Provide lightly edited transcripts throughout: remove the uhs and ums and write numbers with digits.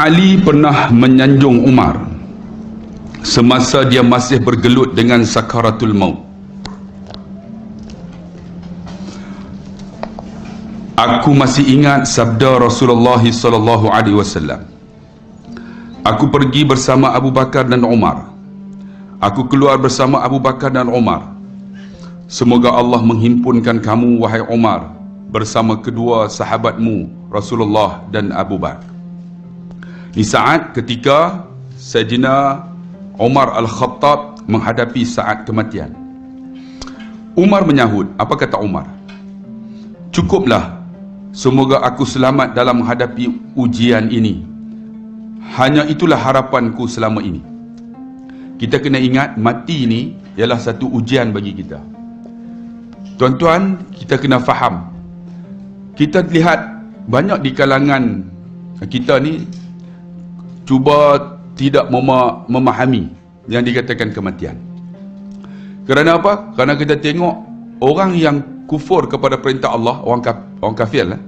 Ali pernah menyanjung Umar semasa dia masih bergelut dengan sakaratul maut. Aku masih ingat sabda Rasulullah sallallahu alaihi wasallam. Aku pergi bersama Abu Bakar dan Umar. Aku keluar bersama Abu Bakar dan Umar. Semoga Allah menghimpunkan kamu, wahai Umar, bersama kedua sahabatmu Rasulullah dan Abu Bakar. Di saat ketika Sayyidina Umar Al-Khattab menghadapi saat kematian, Umar menyahut. Apa kata Umar? Cukuplah, semoga aku selamat dalam menghadapi ujian ini. Hanya itulah harapanku selama ini. Kita kena ingat, mati ini ialah satu ujian bagi kita. Tuan-tuan, kita kena faham. Kita lihat banyak di kalangan kita ni cuba tidak memahami yang dikatakan kematian. Kerana apa? Kerana kita tengok orang yang kufur kepada perintah Allah, orang kafir lah,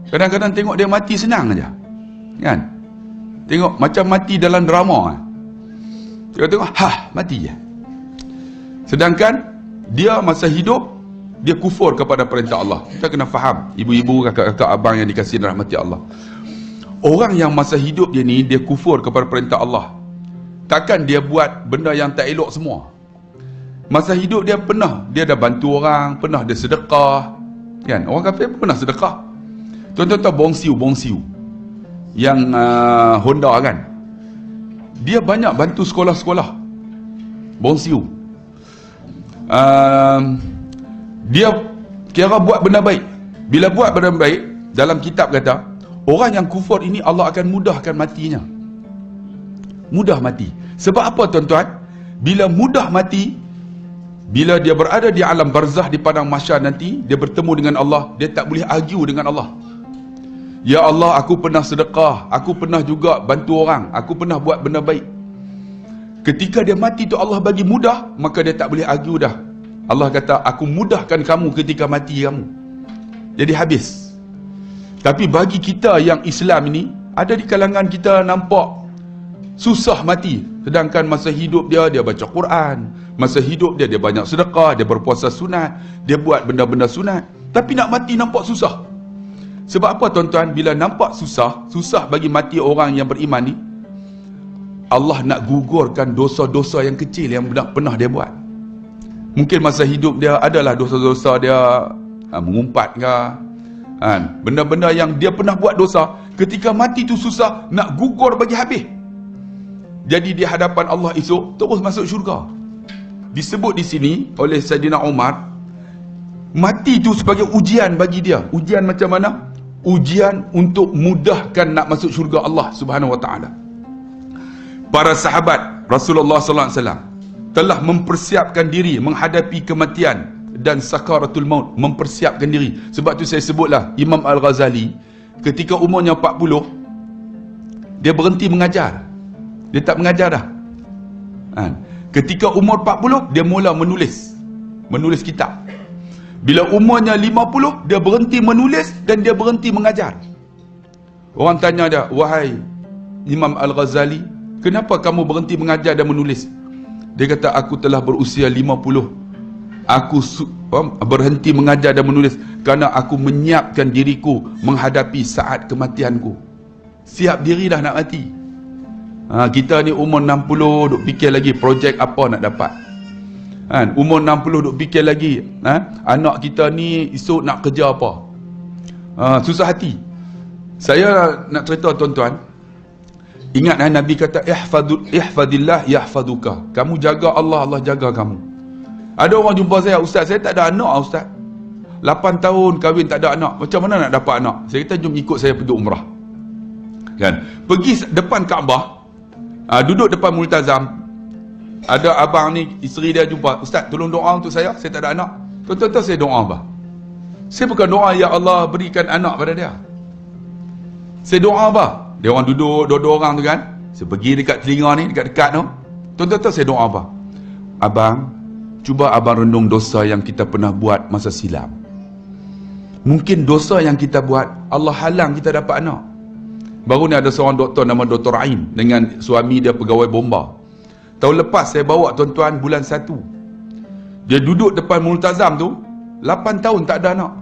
kadang-kadang tengok dia mati senang aja, kan? Tengok macam mati dalam drama. Kita tengok, mati je. Sedangkan dia masa hidup, dia kufur kepada perintah Allah. Kita kena faham, ibu-ibu, kakak-kakak, abang yang dikasihi rahmati Allah. Orang yang masa hidup dia ni, dia kufur kepada perintah Allah. Takkan dia buat benda yang tak elok semua. Masa hidup dia pernah, dia dah bantu orang, pernah dia sedekah, kan? Orang kafir pernah sedekah. Tuan-tuan tahu Bongsiu yang Honda kan? Dia banyak bantu sekolah-sekolah. Bongsiu. Dia kira buat benda baik. Bila buat benda baik, dalam kitab kata, orang yang kufur ini Allah akan mudahkan matinya. Mudah mati. Sebab apa tuan-tuan? Bila mudah mati, bila dia berada di alam barzah di padang mahsyar nanti, dia bertemu dengan Allah, dia tak boleh argue dengan Allah. Ya Allah, aku pernah sedekah, aku pernah juga bantu orang, aku pernah buat benda baik. Ketika dia mati tu Allah bagi mudah, maka dia tak boleh argue dah. Allah kata, aku mudahkan kamu ketika mati kamu. Jadi habis. Tapi bagi kita yang Islam ini, ada di kalangan kita nampak susah mati. Sedangkan masa hidup dia, dia baca Quran. Masa hidup dia, dia banyak sedekah, dia berpuasa sunat, dia buat benda-benda sunat. Tapi nak mati nampak susah. Sebab apa tuan-tuan? Bila nampak susah bagi mati orang yang beriman ni, Allah nak gugurkan dosa-dosa yang kecil yang pernah dia buat. Mungkin masa hidup dia adalah dosa-dosa dia mengumpat ke, benda-benda yang dia pernah buat dosa. Ketika mati tu susah, nak gugur bagi habis. Jadi di hadapan Allah esok terus masuk syurga. Disebut di sini oleh Sayyidina Umar, mati tu sebagai ujian bagi dia. Ujian macam mana? Ujian untuk mudahkan nak masuk syurga Allah Subhanahu wa taala. Para sahabat Rasulullah sallallahu alaihi wasallam telah mempersiapkan diri menghadapi kematian dan sakaratul maut, mempersiapkan diri. Sebab tu saya sebutlah Imam Al-Ghazali ketika umurnya 40, dia berhenti mengajar. Dia tak mengajar dah. Ketika umur 40, dia mula menulis kitab. Bila umurnya 50, dia berhenti menulis dan dia berhenti mengajar. Orang tanya dia, wahai Imam Al-Ghazali, kenapa kamu berhenti mengajar dan menulis? Dia kata, aku telah berusia 50. Aku berhenti mengajar dan menulis kerana aku menyiapkan diriku menghadapi saat kematianku. Siap diri dah nak mati. Kita ni umur 60 duk fikir lagi projek apa nak dapat. Umur 60 duk fikir lagi, anak kita ni esok nak kerja apa. Susah hati. Saya nak cerita tuan-tuan, ingat Nabi kata, ihfadillah yahfaduka. Kamu jaga Allah, Allah jaga kamu. Ada orang jumpa saya, ustaz, saya tak ada anak ustaz. 8 tahun kahwin tak ada anak. Macam mana nak dapat anak? Saya kata, jom ikut saya pergi umrah. Kan? Pergi depan Kaabah, duduk depan multazam. Ada abang ni, isteri dia jumpa, ustaz tolong doa untuk saya tak ada anak. Tuan-tuan saya doa apa? Saya bukan doa ya Allah berikan anak pada dia. Saya doa apa? Dia orang duduk, dua orang tu kan, saya pergi dekat telinga ni, dekat-dekat tu. Tuan-tuan saya doa apa? Abang, cuba abang renung dosa yang kita pernah buat masa silam. Mungkin dosa yang kita buat, Allah halang kita dapat anak. Baru ni ada seorang doktor nama Dr. Ain dengan suami dia pegawai bomba. Tahun lepas saya bawa tuan-tuan bulan 1. Dia duduk depan multazam tu 8 tahun tak ada anak.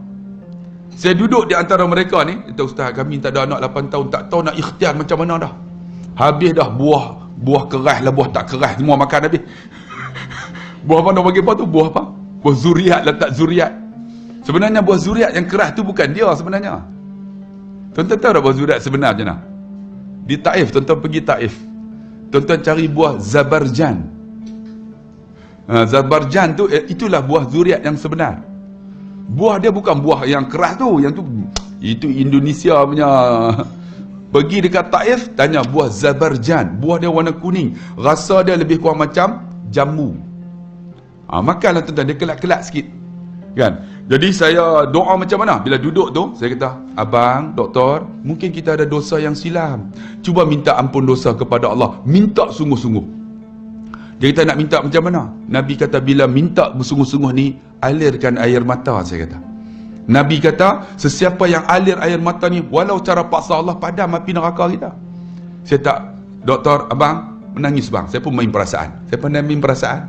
Saya duduk di antara mereka ni, kata ustaz kami tak ada anak 8 tahun, tak tahu nak ikhtiar macam mana dah. Habis dah buah keras lah, buah tak keras semua makan habis. Buah apa nak bagi apa tu? Buah apa? Buah zuriat lah, tak zuriat. Sebenarnya buah zuriat yang keras tu bukan dia sebenarnya. Tuan-tuan tahu tak buah zuriat sebenar macam mana? Di Taif, tuan-tuan pergi Taif, tuan-tuan cari buah zabarjan. Zabarjan tu itulah buah zuriat yang sebenar. Buah dia bukan buah yang keras tu, yang tu itu Indonesia punya. Pergi dekat Taif, tanya buah zabarjan, buah dia warna kuning, rasa dia lebih kurang macam jambu. Makanlah tuan-tuan, dia kelak-kelak sikit kan. Jadi saya doa macam mana bila duduk tu, saya kata, abang doktor, mungkin kita ada dosa yang silam, cuba minta ampun dosa kepada Allah, minta sungguh-sungguh. Dia kata nak minta macam mana? Nabi kata bila minta bersungguh-sungguh ni, alirkan air mata. Saya kata, Nabi kata sesiapa yang alir air mata ni, walau cara paksa Allah padam api neraka kita. Saya tak, doktor, abang menangis bang, saya pun main perasaan. Saya pandai main perasaan.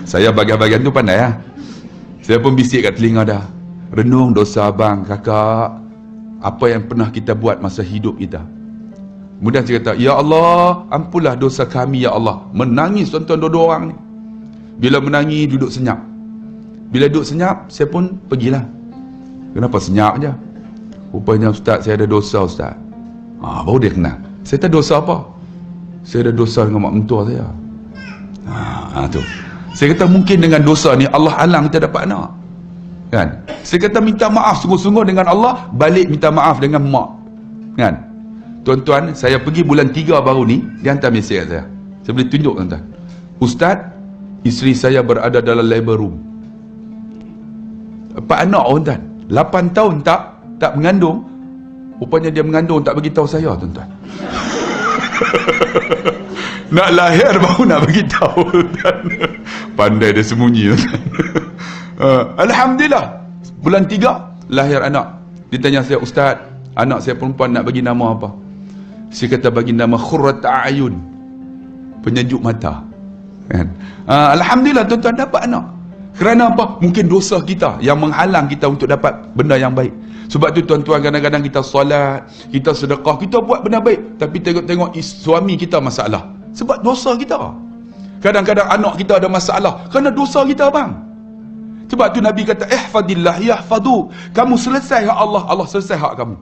Saya bagian-bagian tu pandai lah. Saya pun bisik kat telinga dah, renung dosa abang, kakak, apa yang pernah kita buat masa hidup kita. Kemudian saya kata, ya Allah, ampunlah dosa kami ya Allah. Menangis tuan-tuan dua-dua orang ni. Bila menangis duduk senyap. Bila duduk senyap, saya pun pergilah. Kenapa senyap je? Rupanya ustaz, saya ada dosa ustaz. Baru dia kenal. Saya tak dosa apa? Saya ada dosa dengan mak mentua saya. Tu. Saya kata mungkin dengan dosa ni Allah halang kita dapat anak. Kan? Saya kata minta maaf sungguh-sungguh dengan Allah, balik minta maaf dengan mak. Kan? Tuan-tuan, saya pergi bulan 3 baru ni, dia hantar mesej kat saya. Saya boleh tunjuk tuan-tuan. Ustaz, isteri saya berada dalam labor room. 4 anak tuan-tuan. 8 tahun tak mengandung. Rupanya dia mengandung tak bagi tahu saya tuan-tuan. Nak lahir baru nak bagi tahu tuan. Pandai dia sembunyi tuan. Alhamdulillah, bulan 3 lahir anak. Ditanya saya, ustaz, anak saya perempuan nak bagi nama apa? Saya kata bagi nama Khurrat A'yun, penyejuk mata. Kan? Alhamdulillah tuan-tuan dapat anak. Kerana apa? Mungkin dosa kita yang menghalang kita untuk dapat benda yang baik. Sebab tu tuan-tuan, kadang-kadang kita solat, kita sedekah, kita buat benda baik, tapi tengok-tengok suami kita masalah. Sebab dosa kita. Kadang-kadang anak kita ada masalah kerana dosa kita bang. Sebab tu Nabi kata, ihfadillah yahfadu. Kamu selesai hak Allah, Allah selesai hak kamu.